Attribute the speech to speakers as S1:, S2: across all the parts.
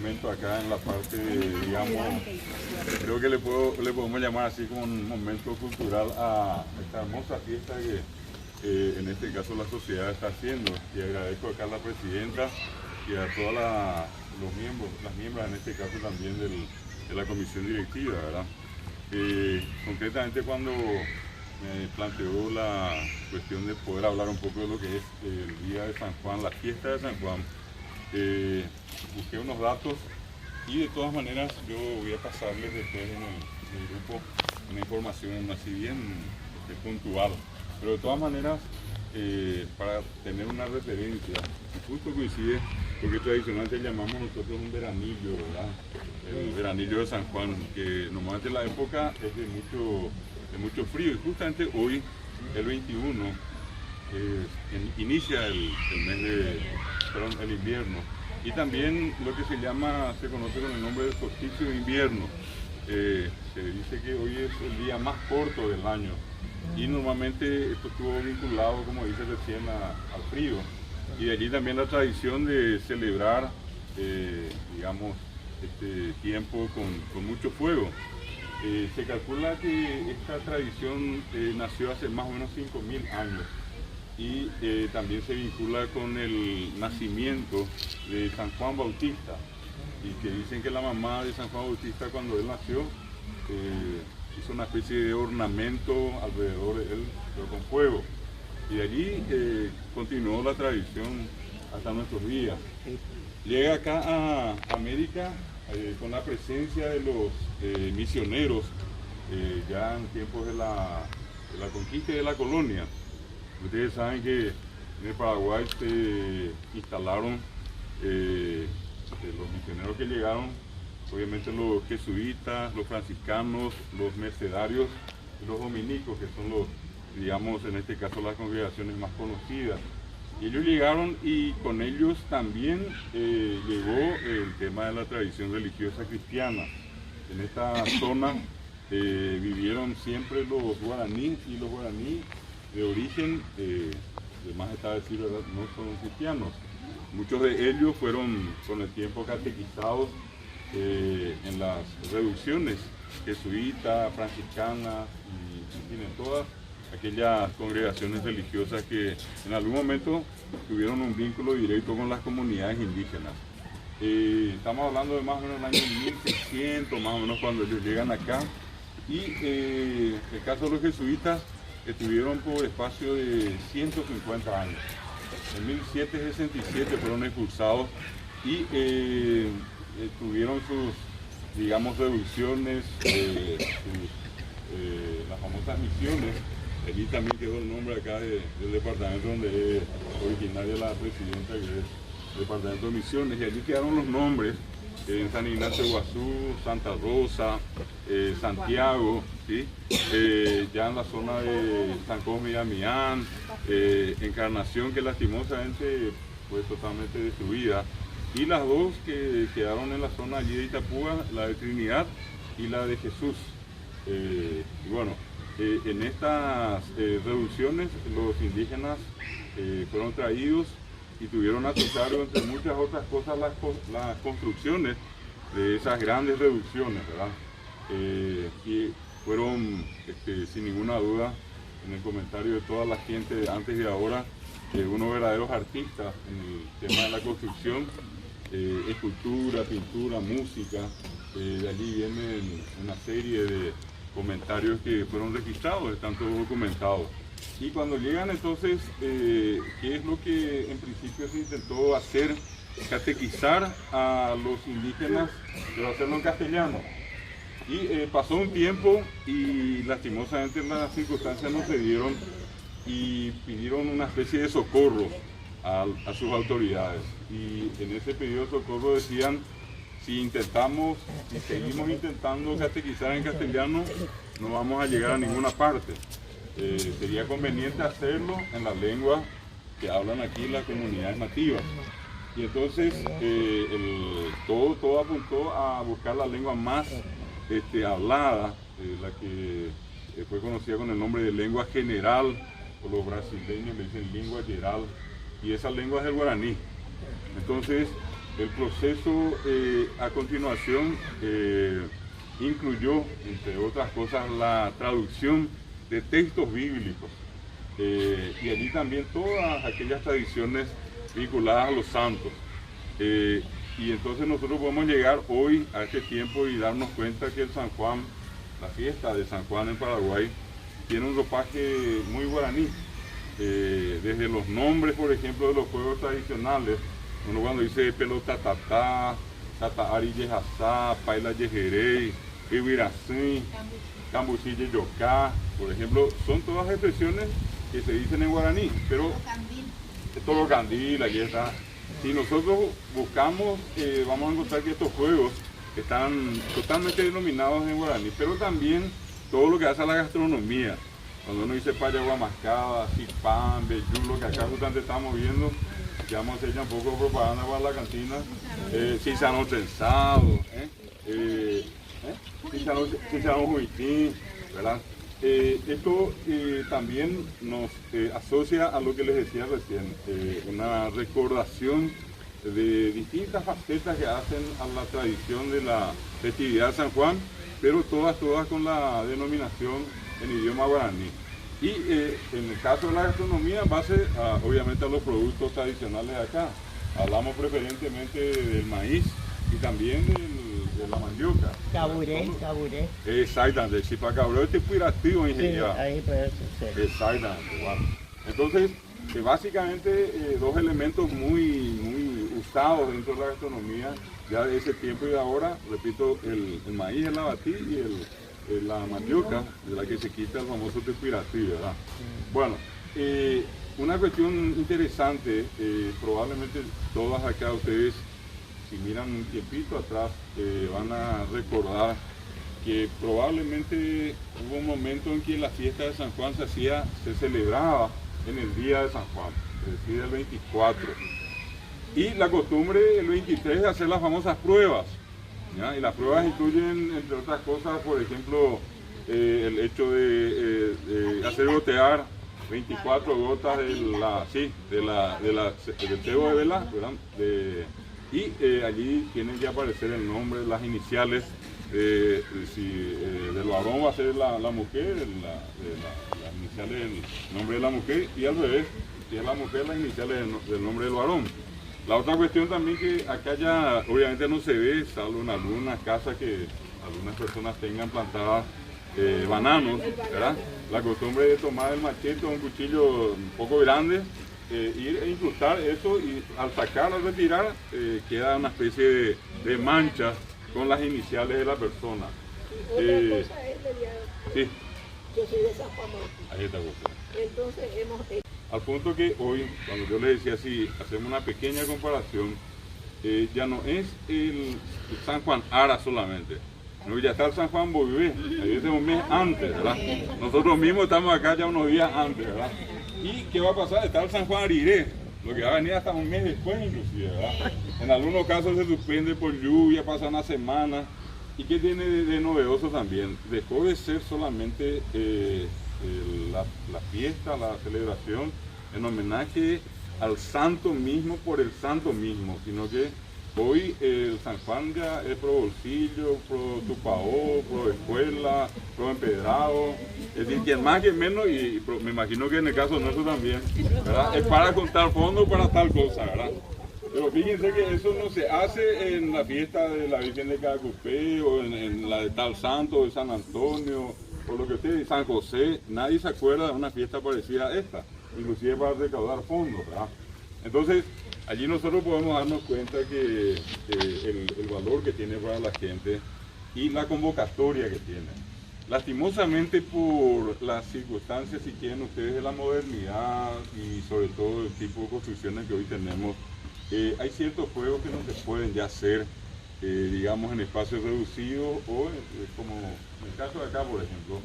S1: momento acá en la parte, digamos, creo que le podemos llamar así como un momento cultural a esta hermosa fiesta que en este caso la sociedad está haciendo. Y agradezco acá a la presidenta y a todos los miembros, las miembros en este caso también de la comisión directiva, ¿verdad? Concretamente cuando me planteó la cuestión de poder hablar un poco de lo que es el Día de San Juan, la fiesta de San Juan, busqué unos datos y de todas maneras yo voy a pasarles después en el grupo una información así bien puntual, pero de todas maneras para tener una referencia, y justo coincide porque tradicionalmente llamamos nosotros un veranillo, ¿verdad? El veranillo de San Juan, que normalmente la época es de mucho frío, y justamente hoy, el 21, inicia el mes el invierno, y también lo que se conoce con el nombre de solsticio de invierno. Se dice que hoy es el día más corto del año, y normalmente esto estuvo vinculado, como dice recién, al frío, y de allí también la tradición de celebrar, digamos, este tiempo con mucho fuego. Se calcula que esta tradición nació hace más o menos 5.000 años, y también se vincula con el nacimiento de San Juan Bautista, y que dicen que la mamá de San Juan Bautista, cuando él nació, hizo una especie de ornamento alrededor de él, pero con fuego, y de allí continuó la tradición hasta nuestros días. Llega acá a América con la presencia de los misioneros, ya en tiempos de la conquista y de la colonia. Ustedes saben que en el Paraguay se instalaron los misioneros que llegaron, obviamente los jesuitas, los franciscanos, los mercedarios y los dominicos, que son los, digamos, en este caso las congregaciones más conocidas. Y ellos llegaron, y con ellos también llegó el tema de la tradición religiosa cristiana. En esta zona vivieron siempre los guaraníes, y los guaraníes de origen, de más está decir, ¿verdad?, no son cristianos. Muchos de ellos fueron con el tiempo catequizados en las reducciones jesuitas, franciscanas, y en fin, en todas aquellas congregaciones religiosas que en algún momento tuvieron un vínculo directo con las comunidades indígenas. Estamos hablando de más o menos el año 1600, más o menos, cuando ellos llegan acá, y el caso de los jesuitas estuvieron por espacio de 150 años. En 1767 fueron expulsados y tuvieron sus, digamos, reducciones, las famosas misiones. Allí también quedó el nombre acá del departamento donde es originaria la presidenta, que es el departamento de misiones, y allí quedaron los nombres en San Ignacio de Iguazú, Santa Rosa, Santiago, ¿sí? Ya en la zona de San Cosme y Damián, Encarnación, que lastimosamente fue totalmente destruida, y las dos que quedaron en la zona allí de Itapúa, la de Trinidad y la de Jesús. Y bueno, en estas reducciones los indígenas fueron traídos y tuvieron a su cargo, entre muchas otras cosas, las construcciones de esas grandes reducciones, ¿verdad? Y fueron, sin ninguna duda, en el comentario de toda la gente de antes y de ahora, unos verdaderos artistas en el tema de la construcción, escultura, pintura, música. De allí vienen una serie de comentarios que fueron registrados, están todos documentados. Y cuando llegan entonces, ¿qué es lo que en principio se intentó hacer? Catequizar a los indígenas, pero hacerlo en castellano. Y pasó un tiempo y lastimosamente las circunstancias no se dieron, y pidieron una especie de socorro a sus autoridades. Y en ese pedido de socorro decían: si seguimos intentando catequizar en castellano, no vamos a llegar a ninguna parte. Sería conveniente hacerlo en la lengua que hablan aquí las comunidades nativas. Y entonces todo apuntó a buscar la lengua más hablada, la que fue conocida con el nombre de lengua general, o los brasileños le dicen lengua geral, y esa lengua es el guaraní. Entonces el proceso a continuación incluyó, entre otras cosas, la traducción de textos bíblicos y allí también todas aquellas tradiciones vinculadas a los santos. Y entonces nosotros podemos llegar hoy a este tiempo y darnos cuenta que el San Juan, la fiesta de San Juan en Paraguay, tiene un ropaje muy guaraní. Desde los nombres, por ejemplo, de los juegos tradicionales, uno cuando dice pelota tatá, tata ari yejasá, paila yejerey, ibiracín, cambuchí yeyocá, por ejemplo, son todas expresiones que se dicen en guaraní, pero todo candil, aquí está. Si nosotros buscamos, vamos a encontrar que estos juegos están totalmente denominados en guaraní, pero también todo lo que hace a la gastronomía. Cuando uno dice payagua mascada, cipán, bellulo, que acá justamente estamos viendo, ya vamos a hacer ya un poco de propaganda para la cantina, císano trenzado, císano juitín, ¿verdad? Esto también nos asocia a lo que les decía recién, una recordación de distintas facetas que hacen a la tradición de la festividad de San Juan, pero todas con la denominación en idioma guaraní. Y en el caso de la gastronomía, en base obviamente a los productos tradicionales de acá. Hablamos preferentemente del maíz y también de la mandioca.
S2: Caburé.
S1: Exactamente, el chipacabreo es tipo iractivo, ingeniero.
S2: Sí, ahí puede ser.
S1: Exactamente, bueno. Entonces, básicamente dos elementos muy usados dentro de la gastronomía ya de ese tiempo y de ahora, repito, el maíz, el abatí y la mandioca, de la que se quita el famoso tepiratí, ¿verdad? Bueno, una cuestión interesante, probablemente todas acá ustedes, si miran un tiempito atrás, van a recordar que probablemente hubo un momento en que la fiesta de San Juan se celebraba en el día de San Juan, es decir, el 24. Y la costumbre el 23 de hacer las famosas pruebas, ¿ya? Y las pruebas incluyen, entre otras cosas, por ejemplo, el hecho de hacer gotear 24 gotas del cebo de vela, ¿verdad? Y allí tienen que aparecer el nombre, las iniciales, del varón va a ser la mujer, las iniciales del nombre de la mujer, y al revés, si es la mujer, las iniciales del nombre del varón. La otra cuestión también que acá ya obviamente no se ve, salvo en algunas casas que algunas personas tengan plantadas bananos, ¿verdad? La costumbre de tomar el machete o un cuchillo un poco grande, ir e incrustar eso, y al sacar, al retirar, queda una especie de mancha con las iniciales de la persona.
S3: Otra cosa es,
S1: sí.
S3: Yo soy de San Juan.
S1: Ahí está usted.
S3: Entonces hemos hecho.
S1: Al punto que hoy, cuando yo les decía así, hacemos una pequeña comparación, ya no es el San Juan Ara solamente, no, ya está el San Juan Boibé, ahí es un mes antes, ¿verdad? Nosotros mismos estamos acá ya unos días antes, ¿verdad? ¿Y qué va a pasar? Está el San Juan Ariré, lo que va a venir hasta un mes después inclusive, ¿verdad? En algunos casos se suspende por lluvia, pasa una semana. ¿Y qué tiene de novedoso también? Dejó de ser solamente la fiesta, la celebración en homenaje al santo mismo por el santo mismo, sino que hoy el San Juan ya es pro bolsillo, pro tupaó, pro escuela, pro empedrado, es decir, quien más que menos, y me imagino que en el caso nuestro también, ¿verdad? Es para contar fondos para tal cosa, ¿verdad? Pero fíjense que eso no se hace en la fiesta de la Virgen de Cacupé o en la de tal santo de San Antonio, o lo que usted dice, San José. Nadie se acuerda de una fiesta parecida a esta, inclusive para recaudar fondos, ¿verdad? Entonces, allí nosotros podemos darnos cuenta que el valor que tiene para la gente y la convocatoria que tiene. Lastimosamente, por las circunstancias, si quieren ustedes, de la modernidad y sobre todo el tipo de construcciones que hoy tenemos, hay ciertos juegos que no se pueden ya hacer, digamos, en espacios reducidos o como en el caso de acá, por ejemplo,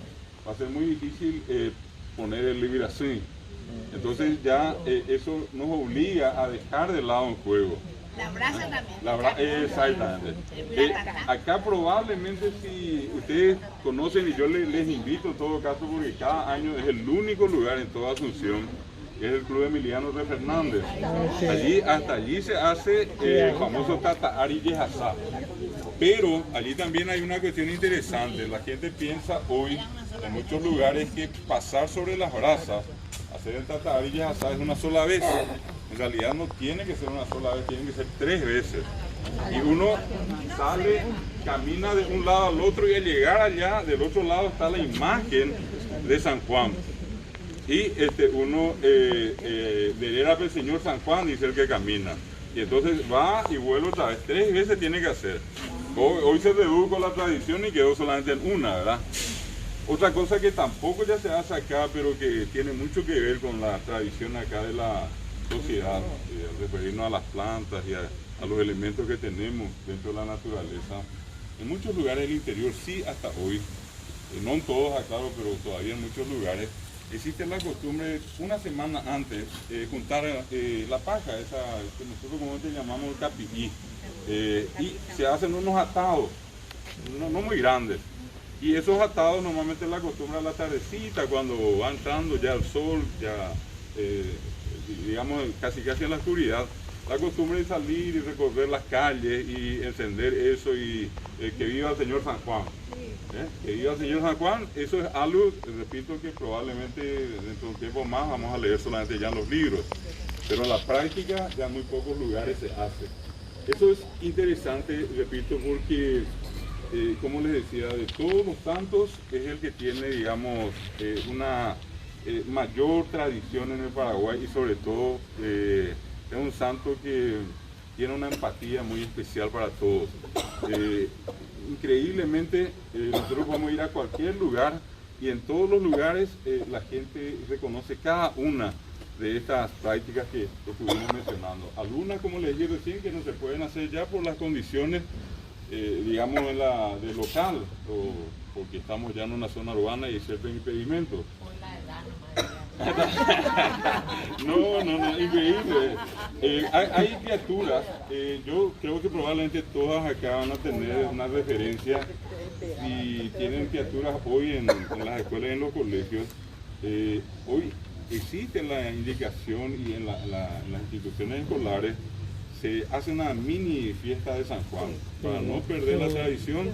S1: va a ser muy difícil poner el liberación. Entonces ya eso nos obliga a dejar de lado un juego.
S4: La brasa también.
S1: Exactamente. Acá probablemente, si ustedes conocen, y yo les invito en todo caso, porque cada año es el único lugar en toda Asunción que es el Club Emiliano de Fernández. Allí, hasta allí se hace el famoso Tataari Yehazá. Pero allí también hay una cuestión interesante. La gente piensa hoy en muchos lugares que pasar sobre las brasas, hacer el Tataari Yehazá es una sola vez. En realidad no tiene que ser una sola vez, tiene que ser 3 veces. Y uno sale, camina de un lado al otro y al llegar allá, del otro lado está la imagen de San Juan. Y uno venera al Señor San Juan, dice el que camina. Y entonces va y vuelve otra vez. 3 veces tiene que hacer. Hoy se redujo la tradición y quedó solamente en una, ¿verdad? Otra cosa que tampoco ya se hace acá, pero que tiene mucho que ver con la tradición acá de la sociedad, referirnos a las plantas y a los elementos que tenemos dentro de la naturaleza. En muchos lugares del interior, sí, hasta hoy, no en todos, aclaro, pero todavía en muchos lugares, existe la costumbre una semana antes juntar la paja, esa que nosotros comúnmente llamamos capillí, y se hacen unos atados, no muy grandes. Y esos atados normalmente la costumbre a la tardecita, cuando va entrando ya el sol, ya digamos casi en la oscuridad, la costumbre de salir y recorrer las calles y encender eso y que viva el Señor San Juan. Que viva el Señor San Juan, eso es algo, repito, que probablemente dentro de un tiempo más vamos a leer solamente ya en los libros. Pero en la práctica ya en muy pocos lugares se hace. Eso es interesante, repito, porque como les decía, de todos los santos es el que tiene, digamos, una mayor tradición en el Paraguay y sobre todo es un santo que tiene una empatía muy especial para todos. Increíblemente, nosotros podemos ir a cualquier lugar y en todos los lugares la gente reconoce cada una de estas prácticas que estuvimos mencionando. Algunas, como les dije recién, que no se pueden hacer ya por las condiciones digamos, de local, o porque estamos ya en una zona urbana y hay ciertos impedimentos.
S4: Por la edad,
S1: no, increíble. Hay criaturas, yo creo que probablemente todas acá van a tener una referencia, si tienen criaturas hoy en las escuelas y en los colegios, hoy existe la indicación y en las instituciones escolares se hace una mini fiesta de San Juan. Para no perder la tradición,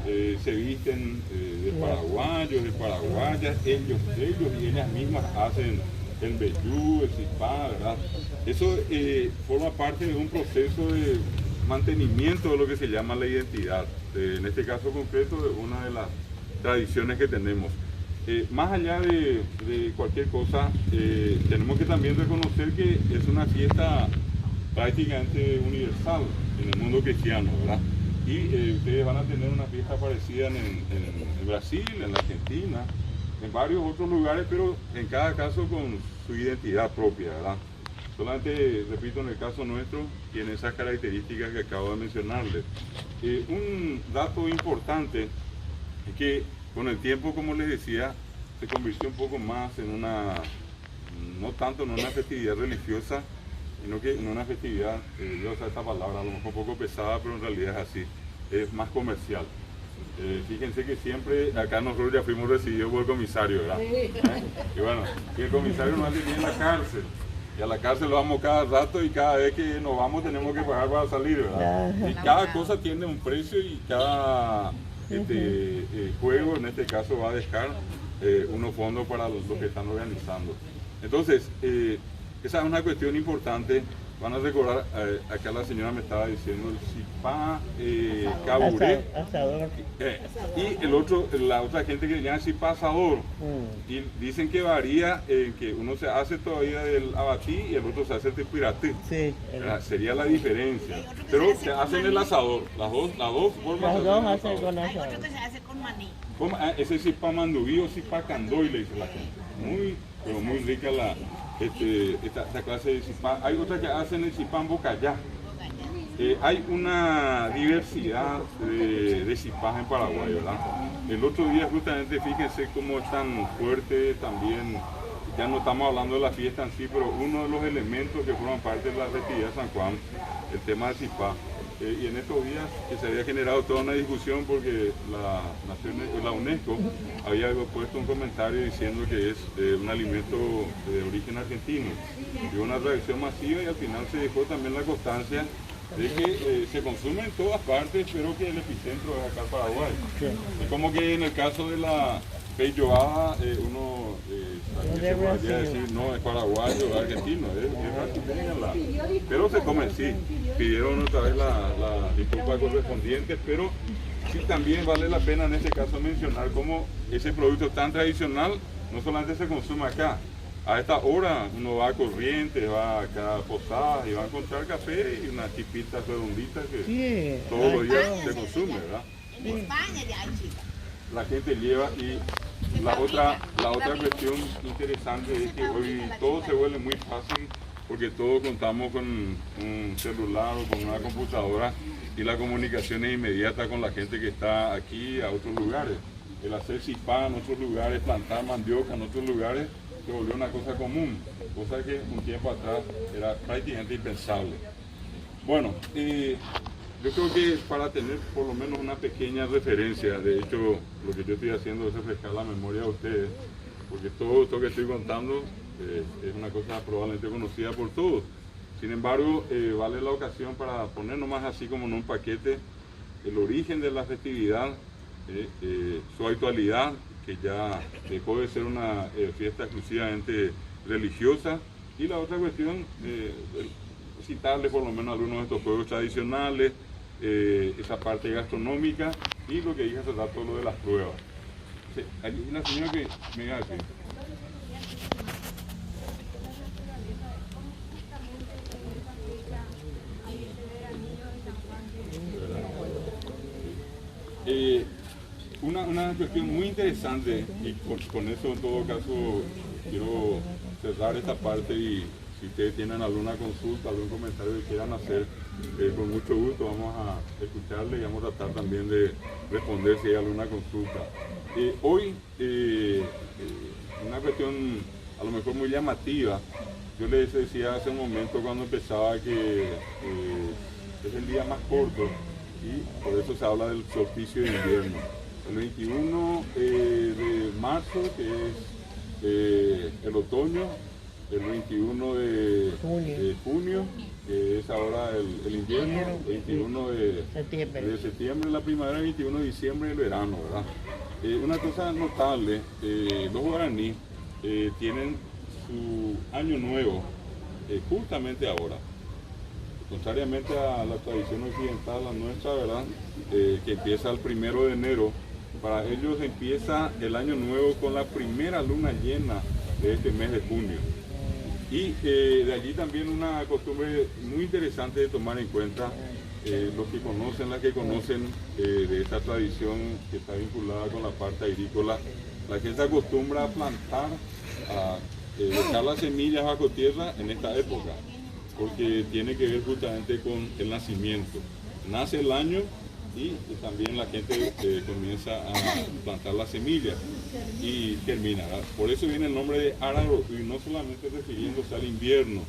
S1: se visten de paraguayos, de paraguayas, ellos y ellas mismas hacen el vellú, el cipá, ¿verdad? Eso forma parte de un proceso de mantenimiento de lo que se llama la identidad. En este caso concreto, de una de las tradiciones que tenemos. Más allá de cualquier cosa, tenemos que también reconocer que es una fiesta prácticamente universal en el mundo cristiano, ¿verdad? Y ustedes van a tener una fiesta parecida en Brasil, en la Argentina, en varios otros lugares, pero en cada caso con su identidad propia, ¿verdad? Solamente, repito, en el caso nuestro, tiene esas características que acabo de mencionarles. Un dato importante es que con el tiempo, como les decía, se convirtió un poco más en una, no tanto en una festividad religiosa, sino que en una festividad, yo uso esta palabra a lo mejor un poco pesada, pero en realidad es así, es más comercial. Fíjense que siempre acá nosotros ya fuimos recibidos por el comisario, ¿verdad? Y bueno, y el comisario nos hace en la cárcel, y a la cárcel lo vamos cada rato y cada vez que nos vamos tenemos que pagar para salir, ¿verdad? Y cada cosa tiene un precio y cada juego, en este caso, va a dejar unos fondos para los que están organizando. Entonces, esa es una cuestión importante. Van a recordar, acá la señora me estaba diciendo el cipá caburé, y la otra gente que le llama cipá asador. Y dicen que varía, que uno se hace todavía del abatí y el otro se hace del piratí. Sí, sería la diferencia. Pero se hace en el asador, las dos formas. Las dos hacen con asador.
S4: Hay otro que se hace con maní.
S1: Ese cipá mandubí o cipá candoy, le dice la gente. Pero muy rica esta clase de cipá. Hay otra que hacen el cipá en bocayá. Hay una diversidad de cipás en Paraguay, ¿verdad? El otro día justamente, fíjense cómo es tan fuerte también, ya no estamos hablando de la fiesta en sí, pero uno de los elementos que forman parte de la festividad de San Juan, el tema del cipá. y en estos días que se había generado toda una discusión porque la UNESCO había puesto un comentario diciendo que es un alimento de origen argentino. Y hubo una reacción masiva y al final se dejó también la constancia de que se consume en todas partes, pero que el epicentro es acá en Paraguay. Es como que en el caso de la feijoada, uno se podría decir, no, es paraguayo, es argentino, es brasileña, pero se come sí. Pidieron otra vez la disculpa correspondiente, pero sí también vale la pena en este caso mencionar cómo ese producto tan tradicional no solamente se consume acá. A esta hora uno va a Corrientes, va acá a Posadas y va a encontrar café y unas chispitas redonditas que todos los días se consume, ¿verdad?
S4: En España ya hay chicas.
S1: La gente lleva y la otra cuestión interesante es que hoy todo se vuelve muy fácil porque todos contamos con un celular o con una computadora y la comunicación es inmediata con la gente que está aquí a otros lugares. El hacer cipá en otros lugares, plantar mandioca en otros lugares se volvió una cosa común, cosa que un tiempo atrás era prácticamente impensable. Bueno, yo creo que para tener por lo menos una pequeña referencia, de hecho lo que yo estoy haciendo es refrescar la memoria de ustedes, porque todo esto que estoy contando es una cosa probablemente conocida por todos. Sin embargo, vale la ocasión para poner nomás así como en un paquete el origen de la festividad, su actualidad, que ya dejó de ser una fiesta exclusivamente religiosa, y la otra cuestión, citarle por lo menos algunos de estos juegos tradicionales, esa parte gastronómica y lo que dije hace rato, lo de las pruebas. Sí, hay una señora que me iba a decir. Una cuestión muy interesante, y con eso en todo caso quiero cerrar esta parte, y si ustedes tienen alguna consulta, algún comentario que quieran hacer, con mucho gusto vamos a escucharle y vamos a tratar también de responder si hay alguna consulta. Hoy, una cuestión a lo mejor muy llamativa, yo les decía hace un momento cuando empezaba que es el día más corto y por eso se habla del solsticio de invierno. El 21 de marzo, que es el otoño, el 21 de junio, que es ahora el invierno, el 21 de septiembre la primavera, el 21 de diciembre el verano, ¿verdad? Una cosa notable, los guaraníes tienen su año nuevo justamente ahora. Contrariamente a la tradición occidental, la nuestra, ¿verdad? Que empieza el 1 de enero, para ellos empieza el año nuevo con la primera luna llena de este mes de junio. Y de allí también una costumbre muy interesante de tomar en cuenta, los que conocen, las que conocen de esta tradición que está vinculada con la parte agrícola. La gente acostumbra a plantar, a dejar las semillas bajo tierra en esta época, porque tiene que ver justamente con el nacimiento. Nace el año y también la gente comienza a plantar las semillas y termina. Por eso viene el nombre de Araro, y no solamente refiriéndose al invierno.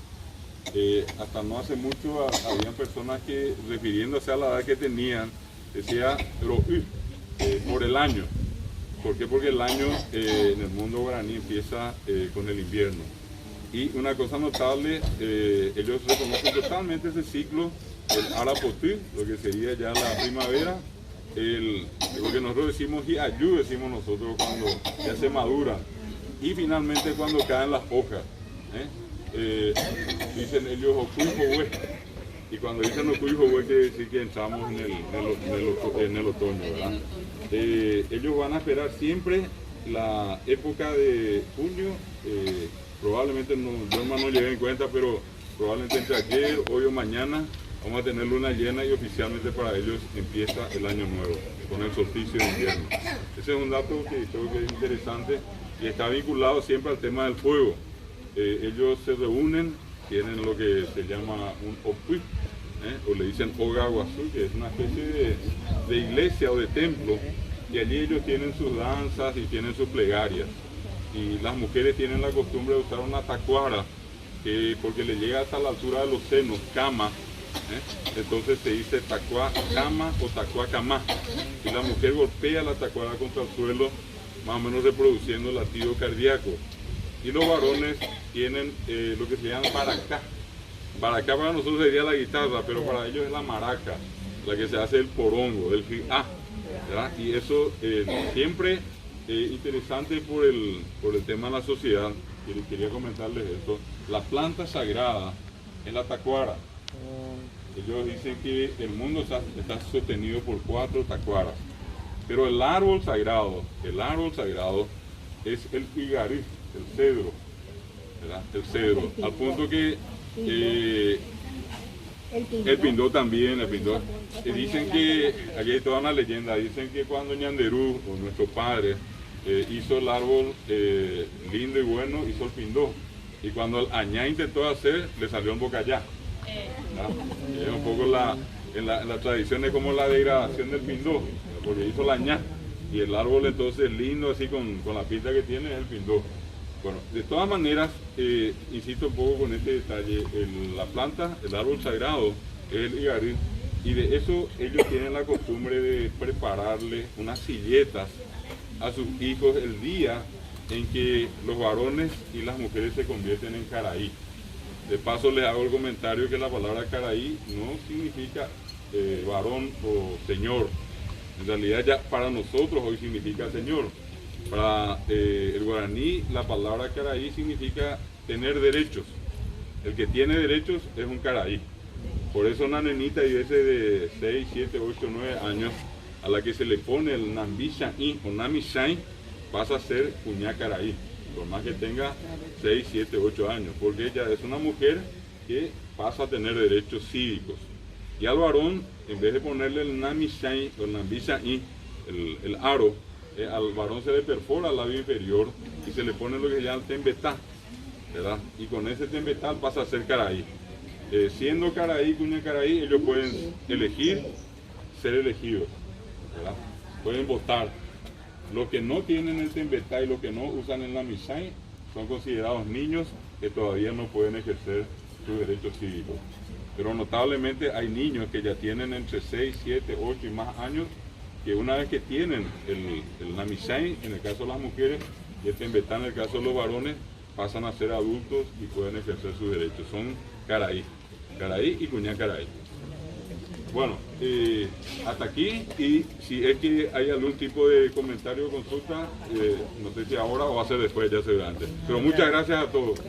S1: Hasta no hace mucho habían personas que, refiriéndose a la edad que tenían, decía Ro'u, por el año. ¿Por qué? Porque el año en el mundo guaraní empieza con el invierno. Y una cosa notable, ellos reconocen totalmente ese ciclo, el Arapotú, lo que sería ya la primavera, lo que nosotros decimos Hiayú, decimos nosotros cuando ya se madura, y finalmente cuando caen las hojas. Dicen ellos Okuyjohue, y cuando dicen Okuyjohue quiere decir que entramos en el otoño, ¿verdad? Ellos van a esperar siempre la época de junio, probablemente yo más no llevé en cuenta, pero probablemente entre ayer, hoy o mañana vamos a tener luna llena y oficialmente para ellos empieza el año nuevo con el solsticio de invierno. Ese es un dato que creo que es interesante y está vinculado siempre al tema del fuego. Ellos se reúnen, tienen lo que se llama un opuy, o le dicen Ogaguazú, que es una especie de iglesia o de templo, y allí ellos tienen sus danzas y tienen sus plegarias. Y las mujeres tienen la costumbre de usar una tacuara, porque le llega hasta la altura de los senos, cama, Entonces se dice tacuá cama o tacuá camá. Y la mujer golpea la tacuara contra el suelo, más o menos reproduciendo el latido cardíaco. Y los varones tienen lo que se llama baracá. Baracá para nosotros sería la guitarra, pero para ellos es la maraca, la que se hace el porongo, del fi'á, ¿verdad? Y eso siempre interesante por el tema de la sociedad. Quería comentarles esto. La planta sagrada es la tacuara. Ellos dicen que el mundo está sostenido por 4 tacuaras. Pero el árbol sagrado es el igarí, el cedro, ¿verdad? El cedro. Al punto que el pindó también, el pindó. Dicen que, aquí hay toda una leyenda, dicen que cuando Ñanderú, o nuestro padre, hizo el árbol lindo y bueno, hizo el pindó. Y cuando el añá intentó hacer, le salió un bocallá. Es un poco en la tradición es como la degradación del pindó, porque hizo la añá. Y el árbol entonces lindo, así con la pinta que tiene, es el pindó. Bueno, de todas maneras, insisto un poco con este detalle, la planta, el árbol sagrado, es el igarí. Y de eso ellos tienen la costumbre de prepararle unas silletas a sus hijos el día en que los varones y las mujeres se convierten en caraí. De paso les hago el comentario que la palabra caraí no significa varón o señor. En realidad ya para nosotros hoy significa señor. Para el guaraní la palabra caraí significa tener derechos. El que tiene derechos es un caraí. Por eso una nenita y ese de 6, 7, 8, 9 años a la que se le pone el nambishaí o namishaí pasa a ser cuñá caraí, por más que tenga 6, 7, 8 años, porque ella es una mujer que pasa a tener derechos cívicos. Y al varón, en vez de ponerle el namishaí o el nambishaí, el aro, al varón se le perfora el labio inferior y se le pone lo que se llama el tembetá, ¿verdad? Y con ese tembetá pasa a ser caraí. Siendo caraí, cuña caraí, ellos pueden elegir ser elegidos, ¿verdad? Pueden votar. Los que no tienen el tembetá y los que no usan el namishaí son considerados niños que todavía no pueden ejercer sus derechos cívicos. Pero notablemente hay niños que ya tienen entre 6, 7, 8 y más años, que una vez que tienen el namishaí, en el caso de las mujeres, y el tembetá en el caso de los varones, pasan a ser adultos y pueden ejercer sus derechos. Son caraí y cuñá caraí. Bueno, hasta aquí, y si es que hay algún tipo de comentario o consulta, no sé si ahora o va a ser después, ya se verá antes. Pero muchas gracias a todos.